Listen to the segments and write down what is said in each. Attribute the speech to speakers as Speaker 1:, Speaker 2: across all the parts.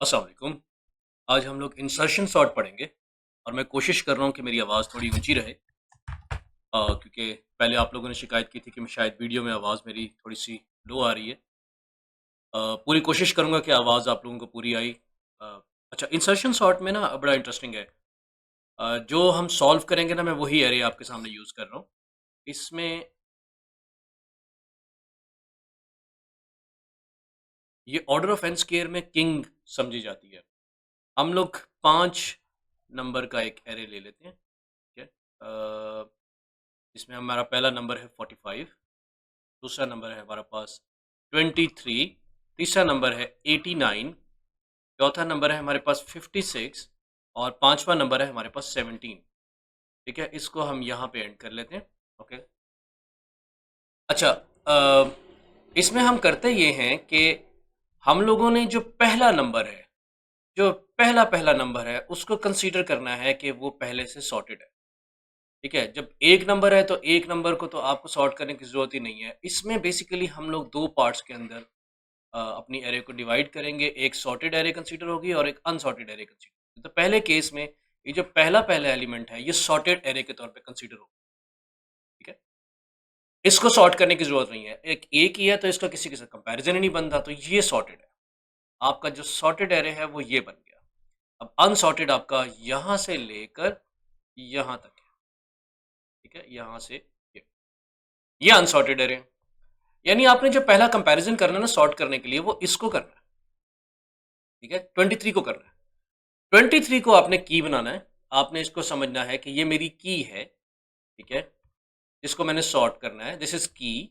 Speaker 1: अस्सलाम वालेकुम। आज हम लोग इंसर्शन सॉर्ट पढ़ेंगे और मैं कोशिश कर रहा हूँ कि मेरी आवाज़ थोड़ी ऊँची रहे क्योंकि पहले आप लोगों ने शिकायत की थी कि मैं शायद वीडियो में आवाज़ मेरी थोड़ी-सी लो आ रही है। पूरी कोशिश करूँगा कि आवाज़ आप लोगों को पूरी आई। अ, अच्छा इंसर्शन सॉर्ट में ना बड़ा इंटरेस्टिंग है। जो हम सॉल्व करेंगे ना मैं वही एरे आपके सामने यूज़ कर रहा हूँ। इसमें ये ऑर्डर ऑफ n स्क्वायर में किंग समझी जाती है। हम लोग 5 नंबर का एक एरे ले लेते हैं, ठीक है? इसमें हमारा पहला नंबर है 45, दूसरा नंबर है हमारे पास 23, तीसरा नंबर है 89, चौथा नंबर है हमारे पास 56 और पांचवा नंबर है हमारे पास 17। ठीक है, इसको हम यहाँ पे एंड कर लेते हैं। ओके, अच्छा, इसमें हम करते ये हैं कि हम लोगों ने जो पहला नंबर है, जो पहला पहला नंबर है उसको कंसीडर करना है कि वो पहले से सॉर्टेड है। ठीक है, जब एक नंबर है तो एक नंबर को तो आपको सॉर्ट करने की ज़रूरत ही नहीं है। इसमें बेसिकली हम लोग 2 पार्ट्स के अंदर अपनी एरे को डिवाइड करेंगे। एक सॉर्टेड एरे कंसीडर होगी और एक अनसॉर्टेड एरे कंसीडर। तो पहले केस में ये जो पहला एलिमेंट है ये सॉर्टेड एरे के तौर पे कंसीडर होगा। ठीक है? इसको सॉर्ट करने की ज़रूरत नहीं है। एक ही है तो इसका किसी के साथ कंपैरिज़न ही नहीं बनता, तो ये सॉर्टेड है। आपका जो सॉर्टेड एरे है वो ये बन गया। अब अनसॉर्टेड आपका यहाँ से लेकर यहाँ तक है। ठीक है? यहाँ से ये। ये अनसॉर्टेड एरे है। यानी आपने जो पहला कंपैरिजन करना है ना सॉर्ट करने के लिए वो इसको करना है। ठीक है, 23 को करना है। 23 को आपने की बनाना है। आपने इसको समझना है कि ये मेरी की है। ठीक है, इसको मैंने सॉर्ट करना है, दिस इज की।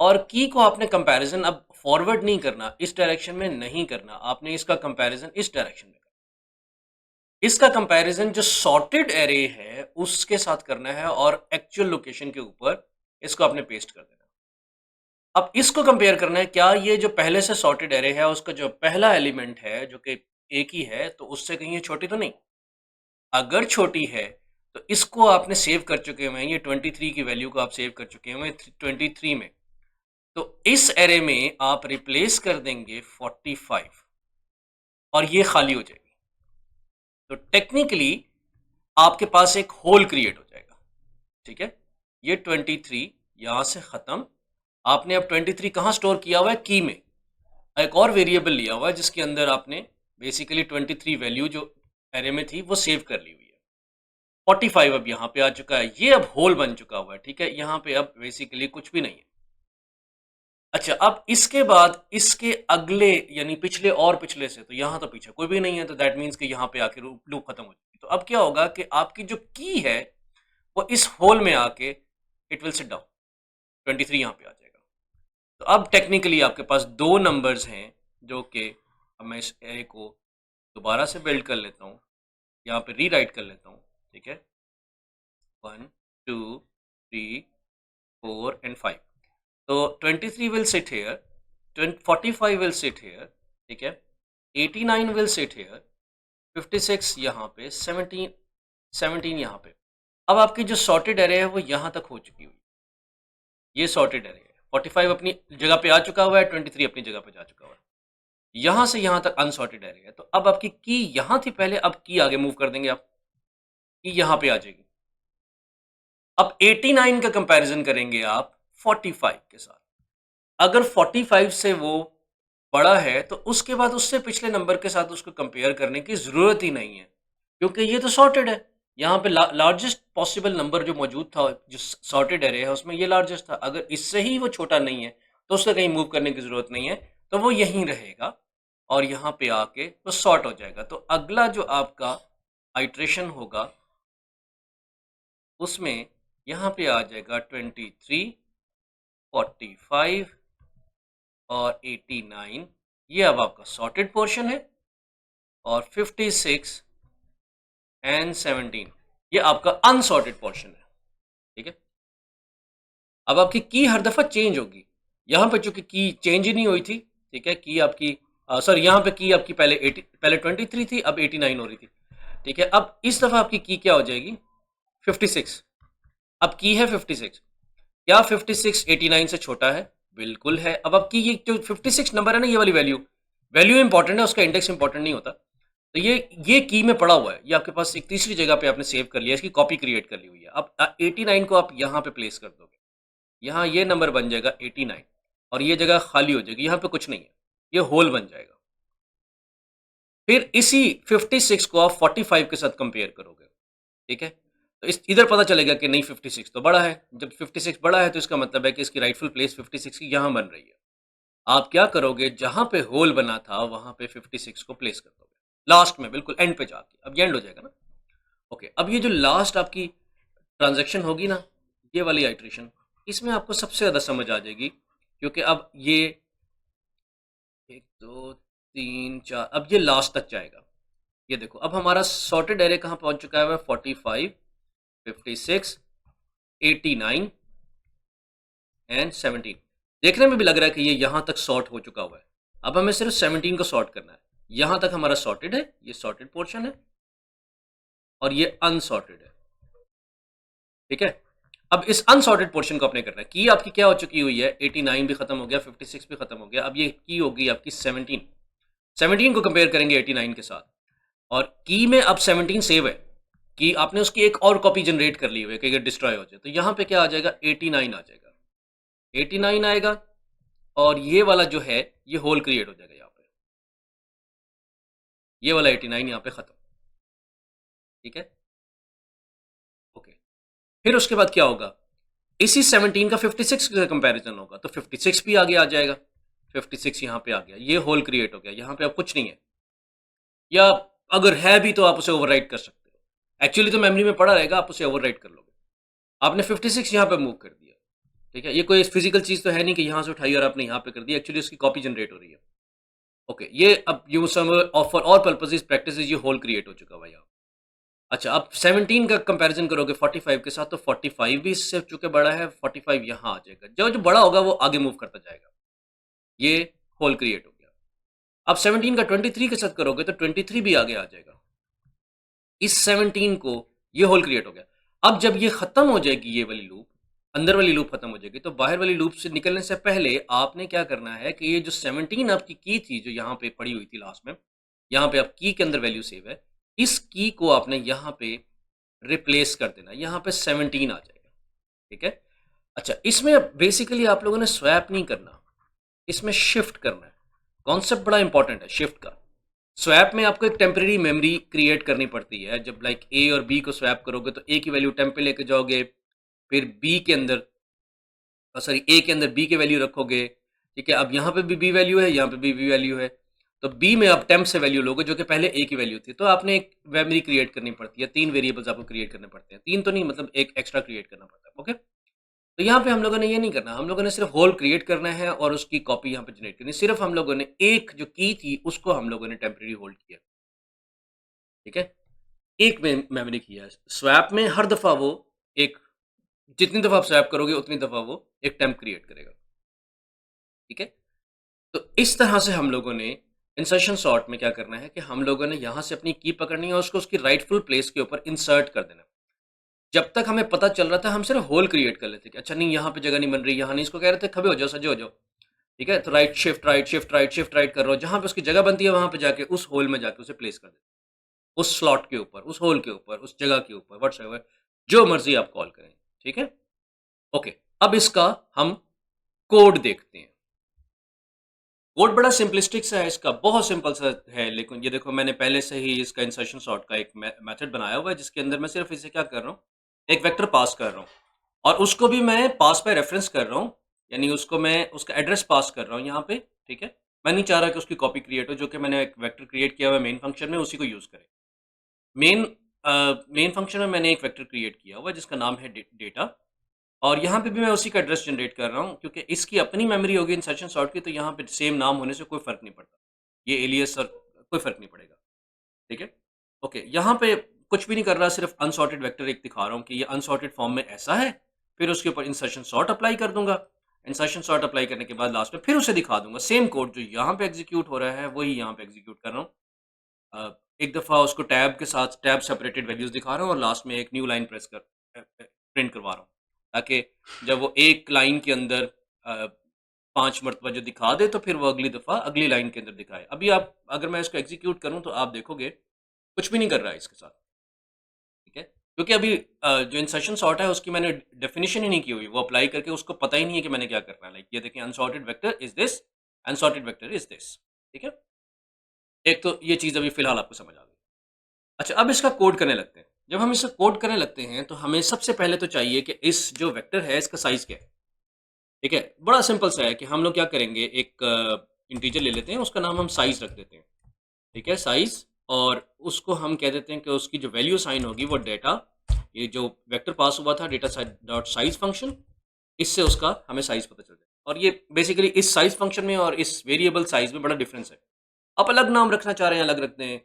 Speaker 1: और की को आपने कंपैरिजन अब फॉरवर्ड नहीं करना, इस डायरेक्शन में नहीं करना, आपने इसका कंपैरिजन इस डायरेक्शन में करना। इसका कंपैरिजन जो सॉर्टेड एरे है उसके साथ करना है और एक्चुअल लोकेशन के ऊपर इसको आपने पेस्ट कर देना। अब इसको कंपेयर करना है, क्या ये जो पहले से सॉर्टेड एरे है उसका जो पहला एलिमेंट है जो कि एक ही है तो उससे कहीं ये छोटी तो नहीं? अगर छोटी है तो इसको आपने सेव कर चुके हुए हैं, ये 23 की वैल्यू को आप सेव कर चुके हुए हैं 23 में। तो इस एरे में आप रिप्लेस कर देंगे 45 और ये खाली हो जाएगी। तो टेक्निकली आपके पास एक होल क्रिएट हो जाएगा। ठीक है, ये 23 यहां से खत्म। आपने अब 23 कहां स्टोर किया हुआ है? की में। एक और वेरिएबल लिया हुआ है जिसके अंदर आपने बेसिकली 23 वैल्यू जो एरे में थी वो सेव कर ली हुई है। 45 अब यहाँ पे आ चुका है, ये अब होल बन चुका हुआ है। ठीक है, यहाँ पे अब बेसिकली कुछ भी नहीं है। अच्छा, अब इसके बाद इसके अगले यानी पिछले और पिछले से, तो यहाँ तो पीछे कोई भी नहीं है, तो दैट मीन्स कि यहाँ पे आके लूप खत्म हो जाएगी। तो अब क्या होगा कि आपकी जो की है वो इस होल में आके इट विल सिट डाउन, 23 यहाँ पे आ जाएगा। तो अब टेक्निकली आपके पास दो नंबर्स हैं जो कि अब मैं इस एरे को दोबारा से बिल्ड कर लेता हूँ, यहाँ पे रीराइट कर लेता हूँ। ठीक है, 1 2 3 4 एंड 5। तो 23 will sit here, 45 will sit here. ठीक है, 89 विल सिट हेयर, 56 यहाँ पे, 17 यहाँ पे। अब आपकी जो सॉर्टेड एरे है वो यहाँ तक हो चुकी हुई, ये सॉर्टेड एरे है। 45 अपनी जगह पे आ चुका हुआ है, 23 अपनी जगह पे जा चुका हुआ है। यहाँ से यहाँ तक अनसॉर्टेड एरे है। तो अब आपकी की यहाँ थी पहले, अब की आगे मूव कर देंगे आप, की यहाँ पे आ जाएगी। अब 89 का कंपैरिजन करेंगे आप 45 के साथ। अगर 45 से वो बड़ा है तो उसके बाद उससे पिछले नंबर के साथ उसको कंपेयर करने की ज़रूरत ही नहीं है, क्योंकि ये तो सॉर्टेड है। यहाँ पे लार्जेस्ट पॉसिबल नंबर जो मौजूद था, जो सॉर्टेड एरे है उसमें ये लार्जेस्ट था। अगर इससे ही वो छोटा नहीं है तो उससे कहीं मूव करने की ज़रूरत नहीं है, तो वो यहीं रहेगा और यहाँ पे आके वो सॉर्ट हो जाएगा। तो अगला जो आपका आइट्रेशन होगा उसमें यहाँ पे आ जाएगा 23, 45 और 89। ये अब आपका सॉर्टेड पोर्शन है। और 56 एंड 17 ये आपका अनसॉर्टेड पोर्शन है। ठीक है, अब आपकी की हर दफा चेंज होगी। यहाँ पे चूंकि की चेंज ही नहीं हुई थी, ठीक है, की आपकी सॉरी यहाँ पे की आपकी पहले 23 थी, अब 89 हो रही थी। ठीक है, अब इस दफा आपकी की क्या हो जाएगी? 56। अब की है 56, क्या 56 89 से छोटा है? बिल्कुल है। अब आपकी ये जो 56 नंबर है ना, ये वाली वैल्यू, वैल्यू इंपॉर्टेंट है, उसका इंडेक्स इंपॉर्टेंट नहीं होता। तो ये की में पड़ा हुआ है, ये आपके पास एक तीसरी जगह पे आपने सेव कर लिया, इसकी कॉपी क्रिएट कर ली हुई है। अब 89 को आप यहाँ पे प्लेस कर दोगे, यहाँ ये नंबर बन जाएगा 89 और ये जगह खाली हो जाएगी, यहाँ पे कुछ नहीं है, ये होल बन जाएगा। फिर इसी 56 को आप 45 के साथ कंपेयर करोगे, ठीक है? तो इस इधर पता चलेगा कि नहीं 56 तो बड़ा है। जब 56 बड़ा है तो इसका मतलब है कि इसकी राइटफुल प्लेस 56 की यहाँ बन रही है। आप क्या करोगे, जहाँ पे होल बना था वहाँ पे 56 को प्लेस कर दोगे, लास्ट में बिल्कुल एंड पे जाके। अब ये एंड हो जाएगा ना? ओके, अब ये जो लास्ट आपकी ट्रांजैक्शन होगी ना, ये वाली आइट्रेशन, इसमें आपको सबसे ज़्यादा समझ आ जाएगी, क्योंकि अब ये 1 2 3 4 अब ये लास्ट तक जाएगा। ये देखो अब हमारा सॉर्टेड एरे कहाँ पहुँच चुका है? 45 56 89 एंड 17। देखने में भी लग रहा है कि ये यहाँ तक सॉर्ट हो चुका हुआ है। अब हमें सिर्फ 17 को सॉर्ट करना है। यहाँ तक हमारा सॉर्टेड है, ये सॉर्टेड पोर्शन है और ये अनसॉर्टेड है, ठीक है? अब इस अनसॉर्टेड पोर्शन को आपने करना है। की आपकी क्या हो चुकी हुई है? 89 भी खत्म हो गया, 56 भी खत्म हो गया। अब ये की होगी आपकी 17। 17 को कंपेयर करेंगे 89 के साथ, और की में अब 17 सेव है। कि आपने उसकी एक और कॉपी जनरेट कर ली हुई है कि अगर डिस्ट्रॉय हो जाए, तो यहाँ पे क्या आ जाएगा? 89 आ जाएगा। 89 आएगा और ये वाला जो है ये होल क्रिएट हो जाएगा यहाँ पे, ये वाला 89 यहाँ पे खत्म, ठीक है? ओके, फिर उसके बाद क्या होगा? इसी 17 का 56 से कंपैरिजन होगा, तो 56 भी आगे आ जाएगा। 56 यहाँ पे आ गया, ये होल क्रिएट हो गया, यहाँ पे अब कुछ नहीं है, या अगर है भी तो आप उसे ओवरराइट कर सकते हो। एक्चुअली तो मेमोरी में पड़ा रहेगा, आप उसे ओवरराइट कर लोगे। आपने 56 यहाँ पे मूव कर दिया, ठीक है? ये कोई फिजिकल चीज़ तो है नहीं कि यहाँ से उठाई और आपने यहाँ पे कर दी, एक्चुअली उसकी कॉपी जनरेट हो रही है। ओके, ये अब you some for all purposes practices ये होल क्रिएट हो चुका भाई। अच्छा, अब 17 का कंपैरिजन करोगे 45 के साथ, तो 45 भी इससे चूंकि बड़ा है, 45 यहाँ आ जाएगा। जो जो बड़ा होगा वो आगे मूव करता जाएगा, ये होल क्रिएट हो गया। अब 17 का 23 के साथ करोगे तो 23 भी आगे आ जाएगा। इस 17 को ये होल क्रिएट हो गया। अब जब ये खत्म हो जाएगी, ये वाली लूप, अंदर वाली लूप खत्म हो जाएगी, तो बाहर वाली लूप से निकलने से पहले आपने क्या करना है कि ये जो 17 आपकी की थी, जो यहाँ पे पड़ी हुई थी लास्ट में, यहाँ पे आप की के अंदर वैल्यू सेव है, इस की को आपने यहाँ पे रिप्लेस कर देना, यहाँ पे 17 आ जाएगा, ठीक है? अच्छा, इसमें बेसिकली आप लोगों ने स्वैप नहीं करना, इसमें शिफ्ट करना है। कॉन्सेप्ट बड़ा इंपॉर्टेंट है शिफ्ट का। स्वैप में आपको एक टेम्परेरी मेमोरी क्रिएट करनी पड़ती है। जब लाइक ए और बी को स्वैप करोगे तो ए की वैल्यू टेम्प पे लेके जाओगे, फिर बी के अंदर सॉरी ए के अंदर बी के वैल्यू रखोगे, ठीक है? अब यहाँ पे भी बी वैल्यू है, यहाँ पे भी वैल्यू है, तो बी में आप टेम्प से वैल्यू लोगे जो कि पहले ए की वैल्यू थी, तो आपने एक मेमोरी क्रिएट करनी पड़ती है। 3 वेरिएबल्स आपको क्रिएट करने पड़ते हैं, 3 तो नहीं, मतलब एक एक्स्ट्रा क्रिएट करना पड़ता है। ओके, तो यहाँ पे हम लोगों ने ये नहीं करना, हम लोगों ने सिर्फ होल क्रिएट करना है और उसकी कॉपी यहाँ पे जनरेट करनी। सिर्फ हम लोगों ने एक जो की थी उसको हम लोगों ने टेम्परेरी होल्ड किया, ठीक है? एक में मेमोरी किया है। स्वैप में हर दफ़ा वो एक, जितनी दफ़ा आप स्वैप करोगे उतनी दफ़ा वो एक टेम्प क्रिएट करेगा, ठीक है? तो इस तरह से हम लोगों ने इंसर्शन सॉर्ट में क्या करना है कि हम लोगों ने यहाँ से अपनी की पकड़नी है और उसको उसकी राइटफुल प्लेस के ऊपर इंसर्ट कर देना। जब तक हमें पता चल रहा था हम सिर्फ होल क्रिएट कर लेते कि अच्छा नहीं यहाँ पे जगह नहीं बन रही, यहाँ नहीं, इसको कह रहे थे खबे हो जाओ, सजे हो जाओ, ठीक है? तो right shift right shift right shift right कर रहा हो, जहाँ पे उसकी जगह बनती है वहाँ पे जाके उस होल में जाके उसे प्लेस कर देते, उस स्लॉट के ऊपर, उस होल के ऊपर, उस जगह के ऊपर, व्हाटसएवर, जो मर्जी आप कॉल करें, ठीक है? ओके, अब इसका हम कोड देखते हैं। कोड बड़ा सिंपलिस्टिक सा है इसका, बहुत सिंपल सा है, लेकिन ये देखो मैंने पहले से ही इसका इंसर्शन सॉर्ट का एक मेथड बनाया हुआ है जिसके अंदर मैं सिर्फ इसे क्या कर रहा हूँ, एक वेक्टर पास कर रहा हूँ और उसको भी मैं पास बाय रेफरेंस कर रहा हूँ, यानी उसको मैं उसका एड्रेस पास कर रहा हूँ यहाँ पे, ठीक है? मैं नहीं चाह रहा कि उसकी कॉपी क्रिएट हो, जो कि मैंने एक वेक्टर क्रिएट किया हुआ है मेन फंक्शन में, उसी को यूज़ करें। मेन मेन फंक्शन में मैंने एक वेक्टर क्रिएट किया हुआ है जिसका नाम है डेटा, और यहाँ पे भी मैं उसी का एड्रेस जनरेट कर रहा हूँ क्योंकि इसकी अपनी मेमोरी होगी इंसर्शन सॉर्ट की, तो यहाँ पे सेम नाम होने से कोई फ़र्क नहीं पड़ता, ये एलियस और कोई फ़र्क नहीं पड़ेगा, ठीक है? ओके, यहाँ पे कुछ भी नहीं कर रहा, सिर्फ अनसॉर्टेड वेक्टर एक दिखा रहा हूँ कि ये अनसॉर्टेड फॉर्म में ऐसा है, फिर उसके ऊपर इंसर्शन सॉर्ट अप्लाई कर दूंगा। इंसर्शन सॉर्ट अप्लाई करने के बाद लास्ट में फिर उसे दिखा दूंगा, सेम कोड जो यहाँ पे एग्जीक्यूट हो रहा है वही यहाँ पे एग्जीक्यूट कर रहा हूँ। एक दफ़ा उसको टैब के साथ टैब सेपरेटेड वैल्यूज़ दिखा रहा हूँ और लास्ट में एक न्यू लाइन प्रेस कर प्रिंट करवा रहा हूँ, ताकि जब वो एक लाइन के अंदर 5 मरतबा जो दिखा दे तो फिर वो अगली दफ़ा अगली लाइन के अंदर दिखाए। अभी आप अगर मैं इसको एग्जीक्यूट करूँ तो आप देखोगे कुछ भी नहीं कर रहा है इसके साथ, ठीक है? क्योंकि अभी जो इंसर्शन सॉर्ट है उसकी मैंने डेफिनिशन ही नहीं की हुई, वो अप्लाई करके उसको पता ही नहीं है कि मैंने क्या करना है। लाइक ये देखें, unsorted vector is this, unsorted vector is this, ठीक है? एक तो ये चीज़ अभी फ़िलहाल आपको समझ आ गई। अच्छा, अब इसका कोड करने लगते हैं। जब हम इसका कोड करने लगते हैं तो हमें सबसे पहले तो चाहिए कि इस जो वेक्टर है इसका साइज़ क्या है, ठीक है? बड़ा सिंपल सा है कि हम लोग क्या करेंगे, एक इंटीजर ले लेते हैं, उसका नाम हम साइज़ रख देते हैं, ठीक है? साइज़, और उसको हम कह देते हैं कि उसकी जो वैल्यू साइन होगी वो डेटा, ये जो वेक्टर पास हुआ था डेटा डॉट साइज़ फंक्शन, इससे उसका हमें साइज़ पता चल जाए। और ये बेसिकली इस साइज़ फंक्शन में और इस वेरिएबल साइज़ में बड़ा डिफरेंस है। आप अलग नाम रखना चाह रहे हैं, अलग रखते हैं।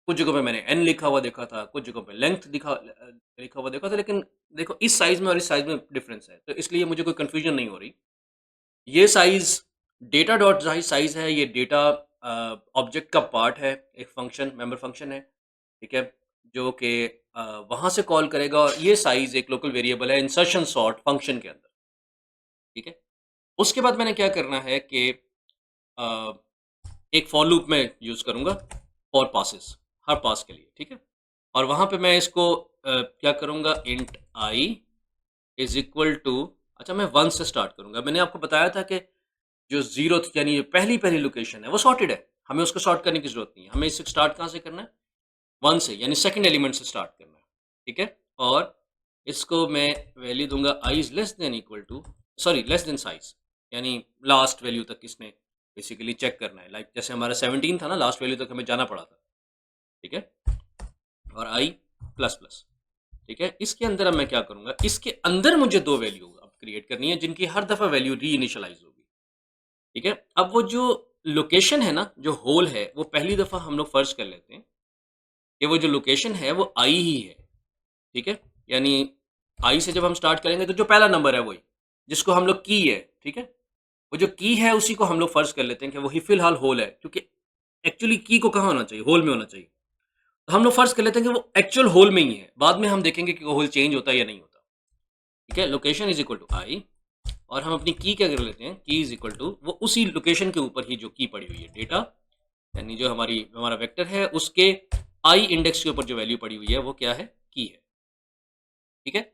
Speaker 1: कुछ जगहों पे मैंने एन लिखा हुआ देखा था, कुछ जगहों पे लेंथ लिखा हुआ देखा था, लेकिन देखो इस साइज़ में और इस साइज़ में डिफरेंस है, तो इसलिए मुझे कोई कन्फ्यूज़न नहीं हो रही। ये साइज़ डेटा डॉट साइज़ है, ये डेटा ऑब्जेक्ट का पार्ट है, एक फंक्शन, मेंबर फंक्शन है, ठीक है? जो कि वहाँ से कॉल करेगा, और ये साइज़ एक लोकल वेरिएबल है इंसर्शन सॉर्ट फंक्शन के अंदर, ठीक है? उसके बाद मैंने क्या करना है कि अ, एक फॉर लूप मैं यूज़ करूँगा फॉर पासेस, हर पास के लिए, ठीक है? और वहाँ पे मैं इसको क्या करूँगा, int I is equal to, अच्छा मैं 1 से स्टार्ट करूँगा। मैंने आपको बताया था कि जो 0th यानी पहली लोकेशन है वो सॉर्टेड है, हमें उसको सॉर्ट करने की ज़रूरत नहीं है। हमें इसे स्टार्ट कहाँ से करना है? 1 से, यानी सेकंड एलिमेंट से स्टार्ट करना है, ठीक है? और इसको मैं वैल्यू दूँगा I is less than equal to, sorry less than size, यानी लास्ट वैल्यू तक इसने बेसिकली चेक करना है। लाइक जैसे हमारा 17 था ना, लास्ट वैल्यू तक हमें जाना पड़ा था, ठीक है? और आई प्लस प्लस, ठीक है? इसके अंदर अब मैं क्या करूँगा, इसके अंदर मुझे 2 वैल्यू अब क्रिएट करनी है जिनकी हर दफ़ा वैल्यू रीइनिशियलाइज़ होगी, ठीक है? अब वो जो लोकेशन है ना, जो होल है, वो पहली दफ़ा हम लोग फ़र्ज़ कर लेते हैं कि वो जो लोकेशन है वो आई ही है, ठीक है? यानी आई से जब हम स्टार्ट करेंगे तो जो पहला नंबर है वही, जिसको हम लोग की है, ठीक है? वो जो की है उसी को हम लोग फ़र्ज़ कर लेते हैं कि वही फ़िलहाल होल है, क्योंकि एक्चुअली की को कहाँ होना चाहिए? होल में होना चाहिए। तो हम लोग फ़र्ज़ कर लेते हैं कि वो एक्चुअल होल में ही है, बाद में हम देखेंगे कि वो होल चेंज होता है या नहीं होता, ठीक है? लोकेशन इज़ इक्वल टू आई, और हम अपनी की क्या कर लेते हैं, की इज़ इक्वल टू वो उसी लोकेशन के ऊपर ही जो की पड़ी हुई है, डेटा, यानी जो हमारा वेक्टर है उसके आई इंडेक्स के ऊपर जो वैल्यू पड़ी हुई है वो क्या है, की है, ठीक है?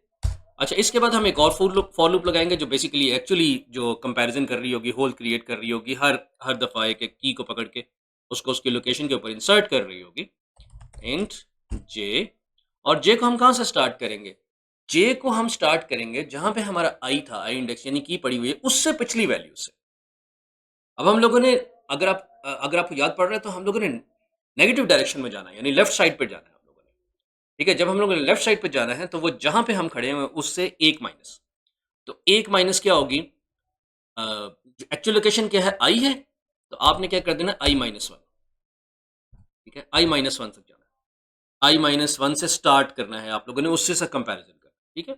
Speaker 1: अच्छा, इसके बाद हम एक और फॉर लूप लगाएँगे जो बेसिकली एक्चुअली जो कंपैरिज़न कर रही होगी, होल क्रिएट कर रही होगी, हर हर दफ़ा एक-एक की को पकड़ के उसको उसकी लोकेशन के ऊपर इंसर्ट कर रही होगी। इंट जे, और जे को हम कहाँ से स्टार्ट करेंगे? जे को हम स्टार्ट करेंगे जहाँ पे हमारा आई था, आई इंडेक्स यानी की पड़ी हुई है, उससे पिछली वैल्यू से। अब हम लोगों ने, अगर आपको याद पड़ रहा है तो हम लोगों ने नेगेटिव डायरेक्शन में जाना है, यानी लेफ्ट साइड पे जाना है हम लोगों ने, ठीक है? जब हम लोगों ने लेफ्ट साइड पे जाना है तो वो जहाँ पे हम खड़े हैं उससे 1 माइनस, तो 1 माइनस क्या होगी, जो एक्चुअल लोकेशन क्या है, आई है, तो आपने क्या कर देना, आई माइनस 1, ठीक है? आई माइनस 1 तक जाना है। आई माइनस 1 से स्टार्ट करना है आप लोगों ने, उससे सब कंपैरिज़न करना है, ठीक है?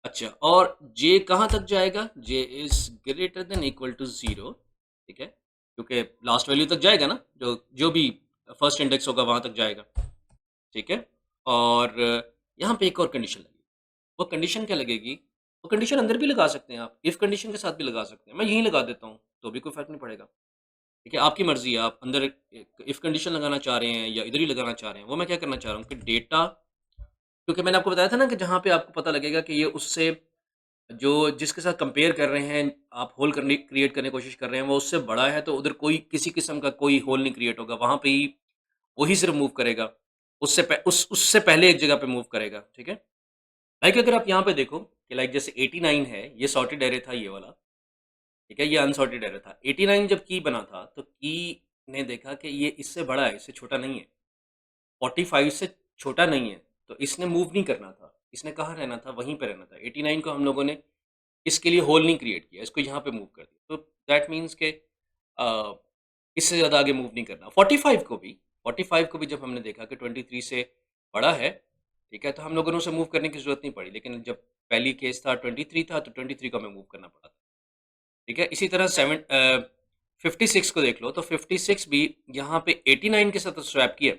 Speaker 1: अच्छा, और जे कहाँ तक जाएगा? J is greater than equal to 0, ठीक है? क्योंकि लास्ट वैल्यू तक जाएगा ना, जो जो भी फर्स्ट इंडेक्स होगा वहाँ तक जाएगा, ठीक है? और यहाँ पे एक और कंडीशन लगेगी। वो कंडीशन क्या लगेगी? वो कंडीशन अंदर भी लगा सकते हैं आप, इफ कंडीशन के साथ भी लगा सकते हैं। मैं यहीं लगा देता हूँ, तो भी कोई फ़र्क नहीं पड़ेगा, ठीक है? आपकी मर्ज़ी है, आप अंदर एक इफ कंडीशन लगाना चाह रहे हैं या इधर ही लगाना चाह रहे हैं। वो मैं क्या करना चाह रहा हूँ कि डेटा, क्योंकि मैंने आपको बताया था ना कि जहाँ पे आपको पता लगेगा कि ये उससे जो जिसके साथ कंपेयर कर रहे हैं, आप होल करने क्रिएट करने की कोशिश कर रहे हैं, वो उससे बड़ा है, तो उधर कोई किसी किस्म का कोई होल नहीं क्रिएट होगा, वहाँ पे ही वही सिर्फ़ मूव करेगा। उससे पहले एक जगह पे मूव करेगा, ठीक है? लाइक अगर आप यहाँ पे देखो कि लाइक जैसे 89 है, ये सॉर्टेड एरे था ये वाला, ठीक है? ये अनसॉर्टेड एरे था। 89 जब की बना था, तो की ने देखा कि ये इससे बड़ा है, इससे छोटा नहीं है। 45 से छोटा नहीं है, तो इसने मूव नहीं करना था। इसने कहाँ रहना था? वहीं पे रहना था। 89 को हम लोगों ने इसके लिए होल नहीं क्रिएट किया, इसको यहाँ पे मूव कर दिया। तो दैट मीन्स के इससे ज़्यादा आगे मूव नहीं करना। 45 को भी जब हमने देखा कि 23 से बड़ा है, ठीक है? तो हम लोगों ने उसे मूव करने की ज़रूरत नहीं पड़ी। लेकिन जब पहली केस था 23 था, तो 23 को हमें मूव करना पड़ा था, ठीक है? इसी तरह 56 को देख लो, तो 56 भी यहाँ पे 89 के साथ स्वैप किया।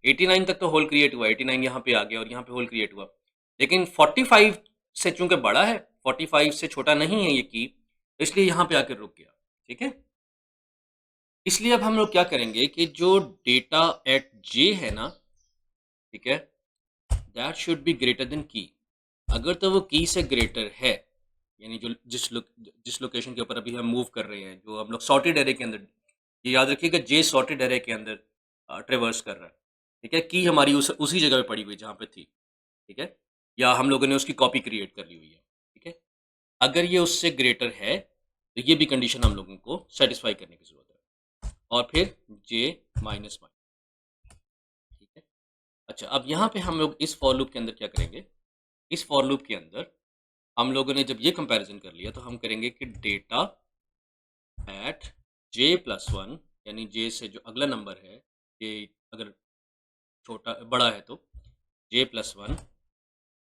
Speaker 1: 89 तक तो होल क्रिएट हुआ, 89 यहाँ पे आ गया और यहाँ पे होल क्रिएट हुआ। लेकिन 45 से चूँकि बड़ा है, 45 से छोटा नहीं है ये की, इसलिए यहाँ पे आकर रुक गया, ठीक है? इसलिए अब हम लोग क्या करेंगे कि जो डेटा एट जे है ना, ठीक है? That should be greater than की। अगर तो वो की से ग्रेटर है, यानी जो जिस लोकेशन के ऊपर अभी हम मूव कर रहे हैं, जो हम लोग सॉर्टेड एरे के अंदर, ये याद रखिएगा जे सॉर्टेड एरे के अंदर ट्रेवर्स कर रहा है, ठीक है? की हमारी उसी जगह पे पड़ी हुई जहाँ पे थी, ठीक है? या हम लोगों ने उसकी कॉपी क्रिएट कर ली हुई है, ठीक है? अगर ये उससे ग्रेटर है, तो ये भी कंडीशन हम लोगों को सेटिस्फाई करने की ज़रूरत है। और फिर जे माइनस वन, ठीक है? अच्छा, अब यहाँ पे हम लोग इस फॉर लूप के अंदर क्या करेंगे? इस फॉर लूप के अंदर हम लोगों ने जब ये कंपैरिजन कर लिया, तो हम करेंगे कि डेटा एट जे प्लस वन, यानी जे से जो अगला नंबर है, ये अगर छोटा बड़ा है तो J plus one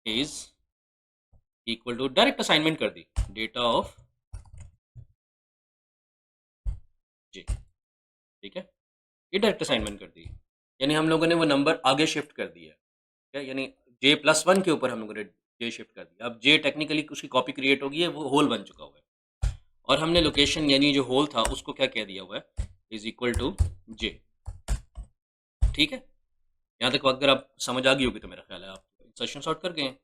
Speaker 1: is equal to, direct assignment कर दी, डेटा ऑफ जे, ठीक है? ये डायरेक्ट असाइनमेंट कर दी, यानी हम लोगों ने वो नंबर आगे शिफ्ट कर दिया, ठीक है? यानी जे प्लस वन के ऊपर हम लोगों ने जे शिफ्ट कर दिया। अब जे टेक्निकली उसकी कॉपी क्रिएट होगी है, वो होल बन चुका हुआ है, और हमने लोकेशन यानी जो होल था उसको क्या कह दिया हुआ है, इज इक्वल टू जे, ठीक है? यहाँ तक अगर आप समझ आ गई होगी तो मेरा ख्याल है आप इंसर्शन सॉर्ट कर गए हैं।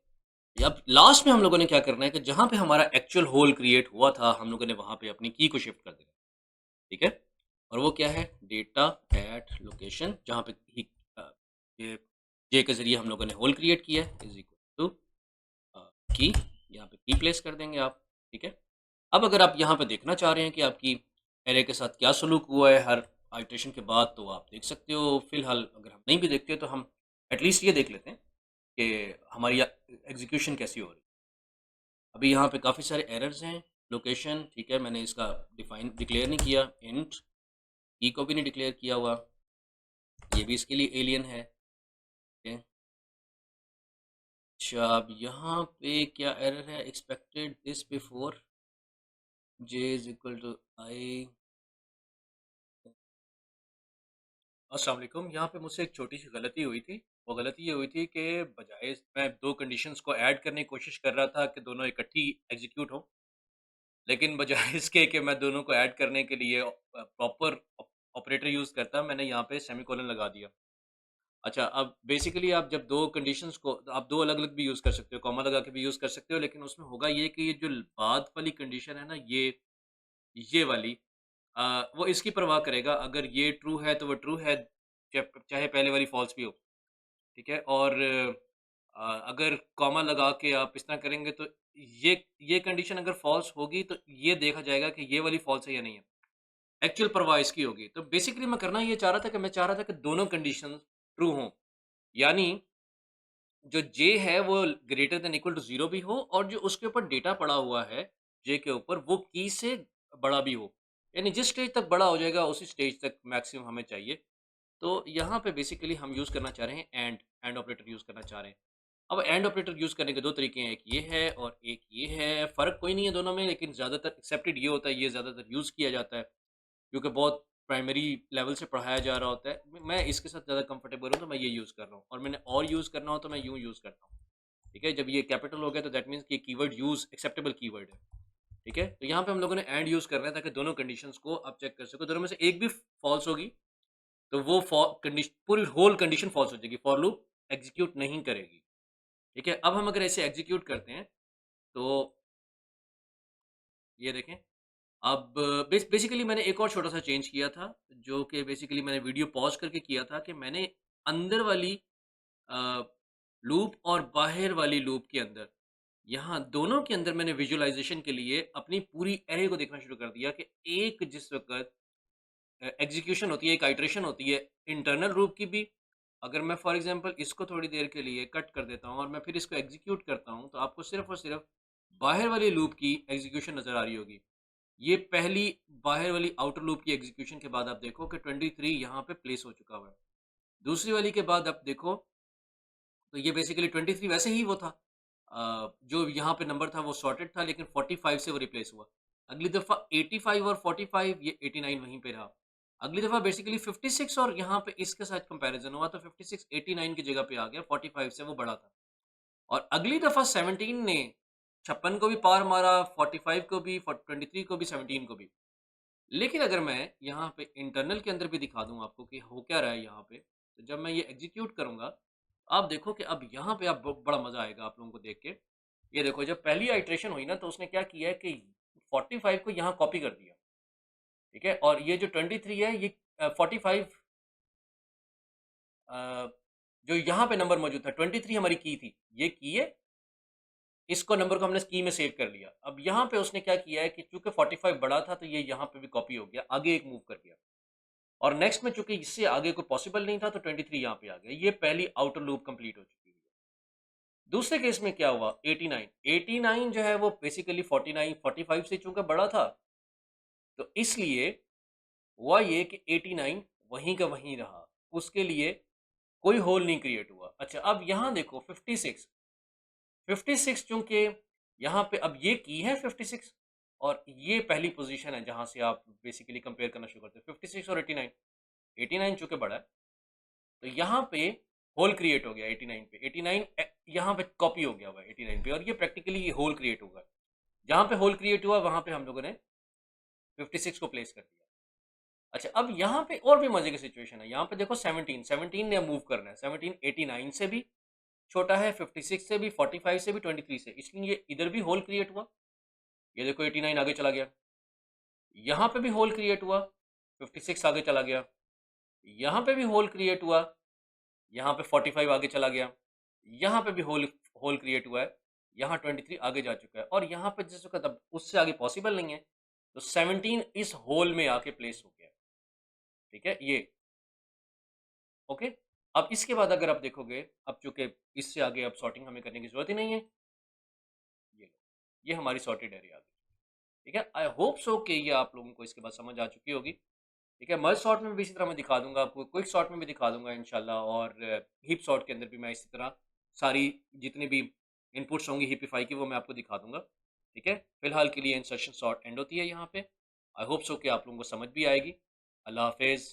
Speaker 1: अब लास्ट में हम लोगों ने क्या करना है कि जहाँ पे हमारा एक्चुअल होल क्रिएट हुआ था, हम लोगों ने वहाँ पे अपनी की को शिफ्ट कर देना, ठीक है? और वो क्या है? डेटा एट लोकेशन, जहाँ पे ही ये जे के जरिए हम लोगों ने होल क्रिएट किया है, इज इक्वल टू की, यहाँ पे की प्लेस कर देंगे आप, ठीक है? अब अगर आप यहाँ पे देखना चाह रहे हैं कि आपकी एरे के साथ क्या सलूक हुआ है हर आइटरेशन के बाद, तो आप देख सकते हो। फिलहाल अगर हम नहीं भी देखते तो हम एटलीस्ट ये देख लेते हैं कि हमारी एग्जीक्यूशन कैसी हो रही है। अभी यहाँ पे काफ़ी सारे एरर्स हैं। लोकेशन, ठीक है, मैंने इसका डिक्लेयर नहीं किया, इंट की को भी नहीं डिक्लेयर किया हुआ, ये भी इसके लिए एलियन है, ठीक है? अच्छा, अब यहाँ पे क्या एरर है? Expected this before J is equal to I. अस्सलाम वालेकुम। यहाँ पे मुझसे एक छोटी सी गलती हुई थी। वो गलती ये हुई थी कि बजाय मैं दो कंडीशंस को ऐड करने की कोशिश कर रहा था कि दोनों इकट्ठी एग्जीक्यूट हो, लेकिन बजाय इसके कि मैं दोनों को ऐड करने के लिए प्रॉपर ऑपरेटर यूज़ करता, मैंने यहाँ पे सेमीकोलन लगा दिया। अच्छा, अब बेसिकली आप जब दो कंडीशंस को, तो आप दो अलग अलग भी यूज़ कर सकते हो, कॉमा लगा के भी यूज़ कर सकते हो, लेकिन उसमें होगा ये कि ये जो बाद वाली कंडीशन है ना, ये वाली, वो इसकी परवाह करेगा। अगर ये ट्रू है तो वो ट्रू है, चाहे पहले वाली फॉल्स भी हो, ठीक है? और अगर कॉमा लगा के आप इस तरह करेंगे तो ये कंडीशन अगर फॉल्स होगी तो ये देखा जाएगा कि ये वाली फॉल्स है या नहीं है। एक्चुअल परवाह इसकी होगी। तो बेसिकली मैं करना ये चाह रहा था कि मैं चाह रहा था कि दोनों कंडीशन ट्रू हों। यानी जो j है वो ग्रेटर देन इक्वल टू 0 भी हो, और जो उसके ऊपर डेटा पड़ा हुआ है j के ऊपर, वो की से बड़ा भी हो। यानी जिस स्टेज तक बड़ा हो जाएगा उसी स्टेज तक मैक्सिमम हमें चाहिए। तो यहाँ पे बेसिकली हम यूज़ करना चाह रहे हैं एंड ऑपरेटर यूज़ करना चाह रहे हैं। अब एंड ऑपरेटर यूज़ करने के दो तरीके हैं, एक ये है और एक ये है। फ़र्क कोई नहीं है दोनों में, लेकिन ज़्यादातर एक्सेप्टेड ये होता है, ये ज़्यादातर यूज़ किया जाता है, क्योंकि बहुत प्राइमरी लेवल से पढ़ाया जा रहा होता है। मैं इसके साथ ज़्यादा कंफर्टेबल हूँ, तो मैं ये यूज़ कर रहा हूँ, और मैंने और यूज़ करना हो तो मैं यूँ यूज़ करता हूँ, ठीक है? जब ये कैपिटल हो गया तो दैट मीन्स कि कीवर्ड यूज़ एक्सेप्टेबल कीवर्ड है, ठीक है? तो यहाँ पे हम लोगों ने एंड यूज़ कर रहे हैं ताकि दोनों कंडीशंस को आप चेक कर सको। दोनों में से एक भी फॉल्स होगी तो वो कंडीशन, पूरी होल कंडीशन फॉल्स हो जाएगी, फॉर लूप एग्जीक्यूट नहीं करेगी, ठीक है? अब हम अगर ऐसे एग्जीक्यूट करते हैं तो ये देखें। अब बेसिकली मैंने एक और छोटा सा चेंज किया था, जो कि बेसिकली मैंने वीडियो पॉज करके किया था, कि मैंने अंदर वाली लूप और बाहर वाली लूप के अंदर, यहाँ दोनों के अंदर मैंने विजुअलाइजेशन के लिए अपनी पूरी एरे को देखना शुरू कर दिया कि एक जिस वक्त एग्जीक्यूशन होती है, एक आइट्रेशन होती है इंटरनल लूप की भी। अगर मैं फॉर एग्जांपल इसको थोड़ी देर के लिए कट कर देता हूँ और मैं फिर इसको एग्जीक्यूट करता हूँ, तो आपको सिर्फ और सिर्फ बाहर वाली लूप की एग्जीक्यूशन नज़र आ रही होगी। ये पहली बाहर वाली आउटर लूप की एग्जीक्यूशन के बाद आप देखो कि 23 यहाँ पे प्लेस हो चुका हुआ है। दूसरी वाली के बाद आप देखो तो ये बेसिकली 23 वैसे ही वो था, जो यहाँ पे नंबर था वो सॉर्टेड था, लेकिन 45 से वो रिप्लेस हुआ। अगली दफ़ा 85 और 45, ये 89 वहीं पे रहा। अगली दफ़ा बेसिकली 56 और यहाँ पे इसके साथ कंपैरिज़न हुआ तो 56 89 की जगह पे आ गया, 45 से वो बड़ा था। और अगली दफ़ा 17 ने 56 को भी पार मारा, 45 को भी, 23 को भी, 17 को भी। लेकिन अगर मैं यहाँ पे इंटरनल के अंदर भी दिखा दूँ आपको कि हो क्या रहा है यहाँ पे, तो जब मैं ये एग्ज़ीक्यूट करूँगा, आप देखो कि अब यहाँ पे आप ब बड़ा मज़ा आएगा आप लोगों को देख के। ये देखो जब पहली आइटरेशन हुई ना तो उसने क्या किया है कि 45 को यहाँ कॉपी कर दिया, ठीक है? और ये जो 23 है ये 45 जो यहाँ पे नंबर मौजूद था 23 हमारी की थी, ये की है, इसको नंबर को हमने की में सेव कर लिया। अब यहाँ पे उसने क्या किया है कि चूँकि 45 बड़ा था तो ये यहाँ पे भी कॉपी हो गया, आगे एक मूव कर गया। और नेक्स्ट में चूँकि इससे आगे कोई पॉसिबल नहीं था तो 23 यहाँ पे आ गया। ये पहली आउटर लूप कंप्लीट हो चुकी है। दूसरे केस में क्या हुआ 89, 89 जो है वो बेसिकली 49, 45 से चूँकि बड़ा था, तो इसलिए हुआ ये कि 89 वहीं का वहीं रहा। उसके लिए कोई होल नहीं क्रिएट हुआ। अच्छा अब यहाँ देखो 56, 56 चूँकि यहाँ पे अब ये की है 56 और ये पहली पोज़ीशन है जहाँ से आप बेसिकली कंपेयर करना शुरू करते हो 56 और 89। 89 चूँकि बड़ा है, तो यहाँ पे होल क्रिएट हो गया 89 पे। 89 यहाँ पे कॉपी हो गया हुआ है 89 पे और ये प्रैक्टिकली ये होल क्रिएट होगा। जहाँ पे होल क्रिएट हुआ वहाँ पे हम लोगों ने 56 को प्लेस कर दिया। अच्छा अब यहाँ पे और भी मजे की सिचुएशन है। यहाँ पे देखो 17, 17 ने मूव करना है। 17 89 से भी छोटा है, 56 से भी, 45 से भी, 23 से, इसलिए ये इधर भी होल क्रिएट हुआ। ये देखो 89 आगे चला गया। यहाँ पे भी होल क्रिएट हुआ, 56 आगे चला गया। यहाँ पे भी होल क्रिएट हुआ, यहाँ पे 45 आगे चला गया। यहाँ पे भी होल होल क्रिएट हुआ है, यहाँ 23 आगे जा चुका है और यहाँ पे जैसे कहता उससे आगे पॉसिबल नहीं है, तो 17 इस होल में आके प्लेस हो गया। ठीक है ये ओके। अब इसके बाद अगर आप देखोगे, अब चूंकि इससे आगे अब सॉर्टिंग हमें करने की जरूरत ही नहीं है, ये लो, ये हमारी सॉर्टेड एरे आ गई। ठीक है, आई होप सो कि ये आप लोगों को इसके बाद समझ आ चुकी होगी। ठीक है, मर्ज सॉर्ट में भी इसी तरह मैं दिखा दूंगा आपको, क्विक सॉर्ट में भी दिखा दूंगा इंशाल्लाह, और हीप सॉर्ट के अंदर भी मैं इसी तरह सारी जितनी भी इनपुट्स होंगी हीपिफाई की वो मैं आपको दिखा दूंगा। ठीक है, फिलहाल के लिए इंसर्शन सॉर्ट एंड होती है यहाँ पे। आई होप सो कि आप लोगों को समझ भी आएगी। अल्लाह हाफिज़।